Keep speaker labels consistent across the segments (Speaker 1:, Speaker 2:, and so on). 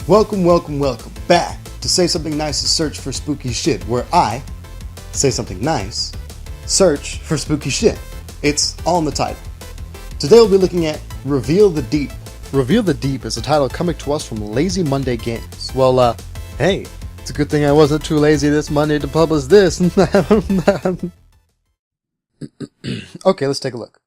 Speaker 1: Welcome back to Say Something Nice to Search for Spooky Shit, where I say something nice, search for spooky shit. It's all in the title. Today we'll be looking at Reveal the Deep. Reveal the Deep is a title coming to us from Lazy Monday Games. Well, hey, it's a good thing I wasn't too lazy this Monday to publish this. Okay, let's take a look.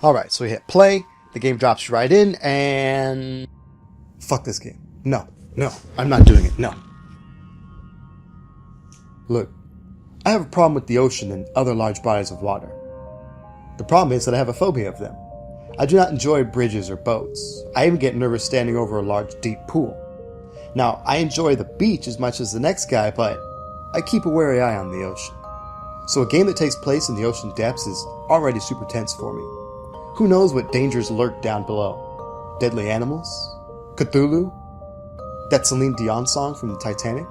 Speaker 1: Alright, so we hit play, the game drops right in, and... Fuck this game. No, I'm not doing it, no. Look, I have a problem with the ocean and other large bodies of water. The problem is that I have a phobia of them. I do not enjoy bridges or boats. I even get nervous standing over a large, deep pool. Now, I enjoy the beach as much as the next guy, but I keep a wary eye on the ocean. So a game that takes place in the ocean depths is already super tense for me. Who knows what dangers lurk down below? Deadly animals? Cthulhu? That Celine Dion song from the Titanic?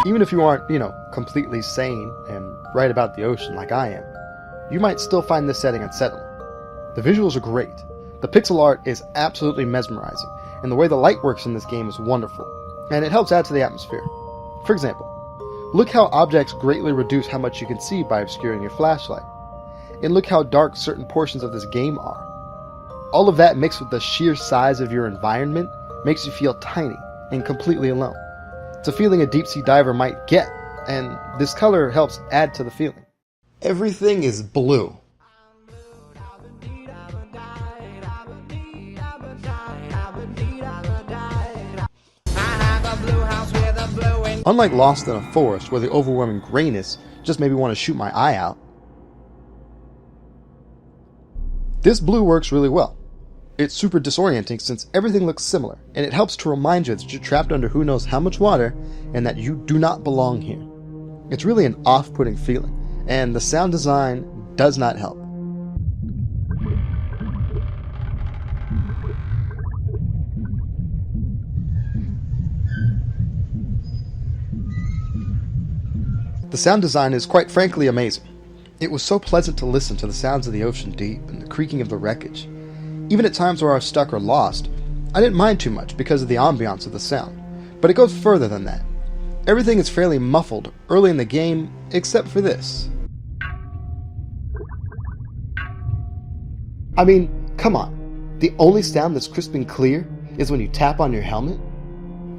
Speaker 1: Even if you aren't, completely sane and right about the ocean like I am, you might still find this setting unsettling. The visuals are great. The pixel art is absolutely mesmerizing, and the way the light works in this game is wonderful, and it helps add to the atmosphere. For example, look how objects greatly reduce how much you can see by obscuring your flashlight. And look how dark certain portions of this game are. All of that mixed with the sheer size of your environment makes you feel tiny and completely alone. It's a feeling a deep-sea diver might get, and this color helps add to the feeling. Everything is blue. Unlike Lost in a Forest, where the overwhelming grayness just made me want to shoot my eye out, this blue works really well. It's super disorienting since everything looks similar, and it helps to remind you that you're trapped under who knows how much water and that you do not belong here. It's really an off-putting feeling, and the sound design does not help. The sound design is quite frankly amazing. It was so pleasant to listen to the sounds of the ocean deep and the creaking of the wreckage. Even at times where I was stuck or lost, I didn't mind too much because of the ambiance of the sound. But it goes further than that. Everything is fairly muffled early in the game, except for this. I mean, come on. The only sound that's crisp and clear is when you tap on your helmet?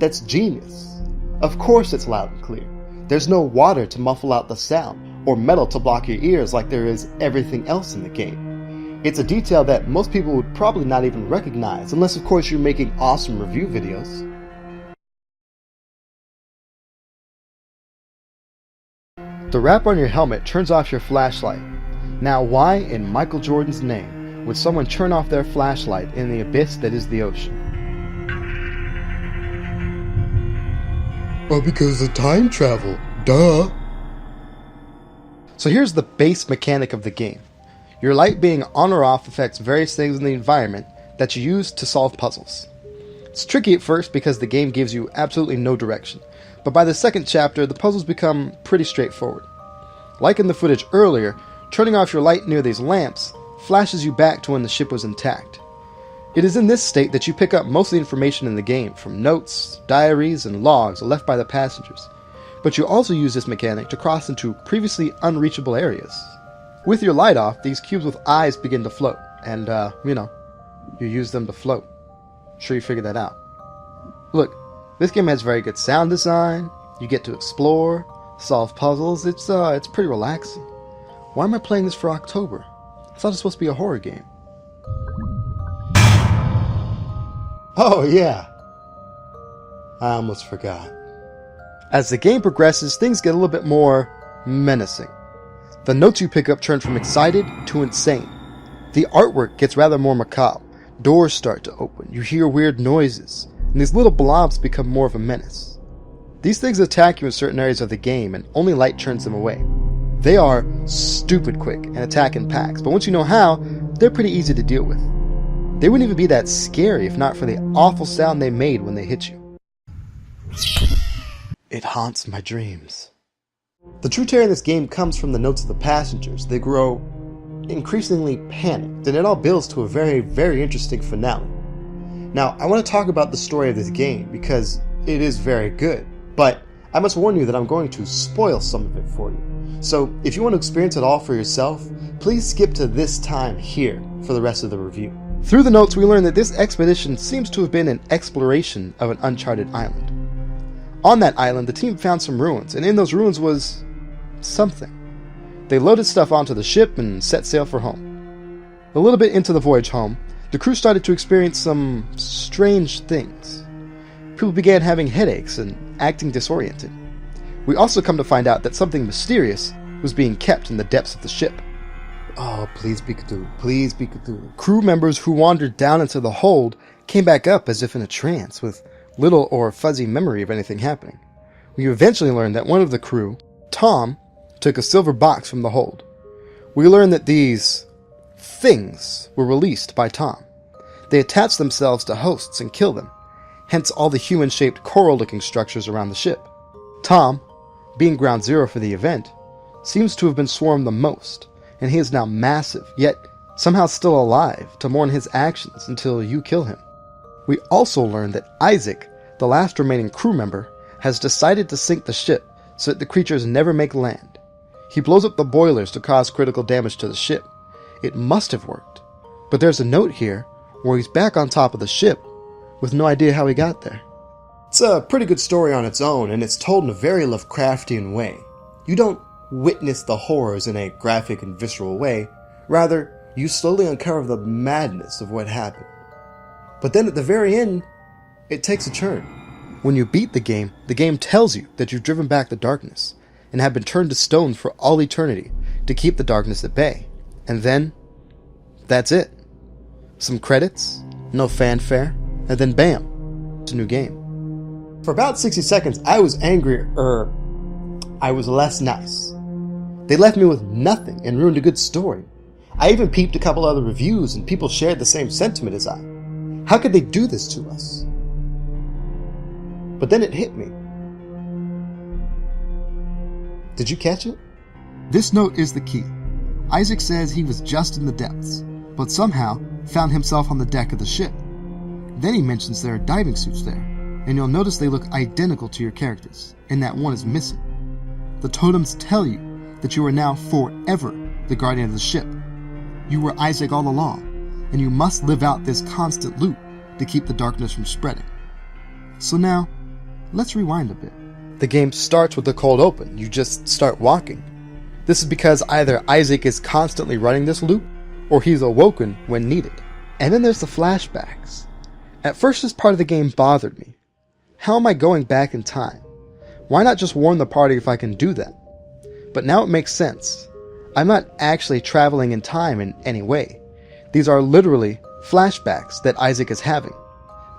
Speaker 1: That's genius. Of course it's loud and clear. There's no water to muffle out the sound, or metal to block your ears like there is everything else in the game. It's a detail that most people would probably not even recognize, unless of course you're making awesome review videos. The wrap on your helmet turns off your flashlight. Now why in Michael Jordan's name would someone turn off their flashlight in the abyss that is the ocean? Well, because of time travel. Duh. So here's the base mechanic of the game. Your light being on or off affects various things in the environment that you use to solve puzzles. It's tricky at first because the game gives you absolutely no direction, but by the second chapter the puzzles become pretty straightforward. Like in the footage earlier, turning off your light near these lamps flashes you back to when the ship was intact. It is in this state that you pick up most of the information in the game, from notes, diaries, and logs left by the passengers. But you also use this mechanic to cross into previously unreachable areas. With your light off, these cubes with eyes begin to float, and, you use them to float. Sure you figured that out. Look, this game has very good sound design, you get to explore, solve puzzles, it's pretty relaxing. Why am I playing this for October? I thought it was supposed to be a horror game. Oh yeah, I almost forgot. As the game progresses, things get a little bit more menacing. The notes you pick up turn from excited to insane. The artwork gets rather more macabre. Doors start to open, you hear weird noises, and these little blobs become more of a menace. These things attack you in certain areas of the game, and only light turns them away. They are stupid quick and attack in packs, but once you know how, they're pretty easy to deal with. They wouldn't even be that scary if not for the awful sound they made when they hit you. It haunts my dreams. The true terror in this game comes from the notes of the passengers. They grow increasingly panicked, and it all builds to a very, very interesting finale. Now, I want to talk about the story of this game because it is very good, but I must warn you that I'm going to spoil some of it for you. So, if you want to experience it all for yourself, please skip to this time here for the rest of the review. Through the notes, we learn that this expedition seems to have been an exploration of an uncharted island. On that island, the team found some ruins, and in those ruins was something. They loaded stuff onto the ship and set sail for home. A little bit into the voyage home, the crew started to experience some strange things. People began having headaches and acting disoriented. We also come to find out that something mysterious was being kept in the depths of the ship. Oh, please be Cthulhu. Please be Cthulhu. Crew members who wandered down into the hold came back up as if in a trance, with little or fuzzy memory of anything happening. We eventually learned that one of the crew, Tom, took a silver box from the hold. We learned that these things were released by Tom. They attached themselves to hosts and killed them, hence all the human-shaped coral-looking structures around the ship. Tom, being ground zero for the event, seems to have been swarmed the most, and he is now massive, yet somehow still alive to mourn his actions until you kill him. We also learned that Isaac, the last remaining crew member, has decided to sink the ship so that the creatures never make land. He blows up the boilers to cause critical damage to the ship. It must have worked, but there's a note here where he's back on top of the ship with no idea how he got there. It's a pretty good story on its own, and it's told in a very Lovecraftian way. You don't witness the horrors in a graphic and visceral way, rather, you slowly uncover the madness of what happened. But then at the very end, it takes a turn. When you beat the game tells you that you've driven back the darkness, and have been turned to stone for all eternity to keep the darkness at bay. And then, that's it. Some credits, no fanfare, and then bam, it's a new game. For about 60 seconds, I was angry, I was less nice. They left me with nothing and ruined a good story. I even peeped a couple other reviews and people shared the same sentiment as I. How could they do this to us? But then it hit me. Did you catch it? This note is the key. Isaac says he was just in the depths, but somehow found himself on the deck of the ship. Then he mentions there are diving suits there, and you'll notice they look identical to your characters, and that one is missing. The totems tell you that you are now forever the guardian of the ship. You were Isaac all along, and you must live out this constant loop to keep the darkness from spreading. So now, let's rewind a bit. The game starts with a cold open. You just start walking. This is because either Isaac is constantly running this loop, or he's awoken when needed. And then there's the flashbacks. At first this part of the game bothered me. How am I going back in time? Why not just warn the party if I can do that? But now it makes sense. I'm not actually traveling in time in any way. These are literally flashbacks that Isaac is having.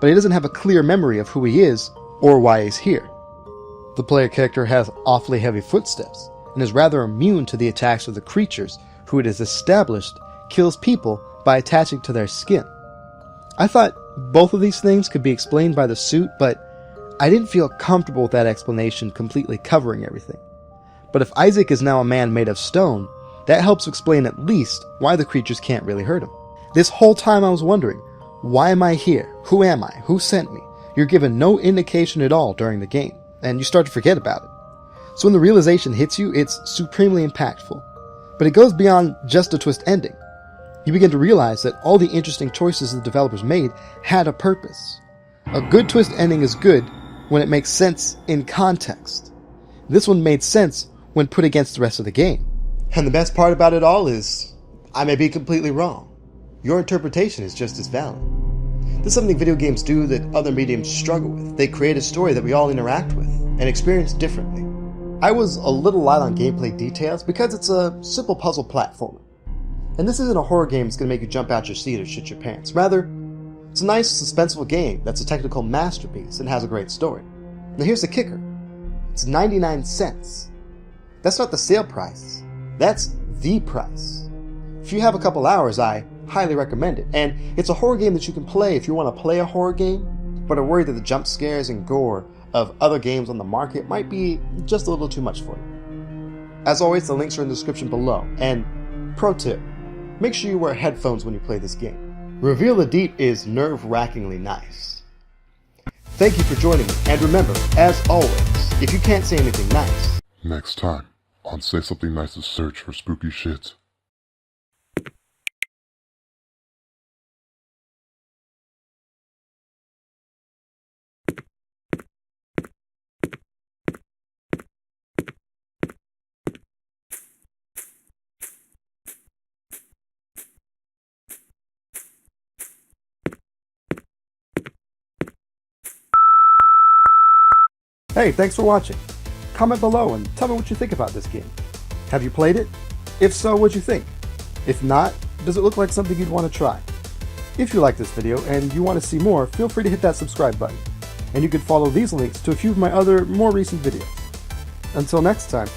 Speaker 1: But he doesn't have a clear memory of who he is or why he's here. The player character has awfully heavy footsteps and is rather immune to the attacks of the creatures who it is established kills people by attaching to their skin. I thought both of these things could be explained by the suit, but I didn't feel comfortable with that explanation completely covering everything. But if Isaac is now a man made of stone, that helps explain at least why the creatures can't really hurt him. This whole time I was wondering, why am I here? Who am I? Who sent me? You're given no indication at all during the game, and you start to forget about it. So when the realization hits you, it's supremely impactful. But it goes beyond just a twist ending. You begin to realize that all the interesting choices the developers made had a purpose. A good twist ending is good when it makes sense in context. This one made sense when put against the rest of the game. And the best part about it all is, I may be completely wrong. Your interpretation is just as valid. This is something video games do that other mediums struggle with. They create a story that we all interact with and experience differently. I was a little light on gameplay details because it's a simple puzzle platformer. And this isn't a horror game that's going to make you jump out your seat or shit your pants. Rather, it's a nice, suspenseful game that's a technical masterpiece and has a great story. Now here's the kicker. It's 99 cents. That's not the sale price. That's the price. If you have a couple hours, I highly recommend it. And it's a horror game that you can play if you want to play a horror game, but are worried that the jump scares and gore of other games on the market might be just a little too much for you. As always, the links are in the description below. And pro tip, make sure you wear headphones when you play this game. Reveal the Deep is nerve-wrackingly nice. Thank you for joining me, and remember, as always, if you can't say anything nice,
Speaker 2: next time on Say Something Nice's search for spooky shit.
Speaker 1: hey, thanks for watching. Comment below and tell me what you think about this game. Have you played it? If so, what'd you think? If not, does it look like something you'd want to try? If you like this video and you want to see more, feel free to hit that subscribe button. And you can follow these links to a few of my other, more recent videos. Until next time.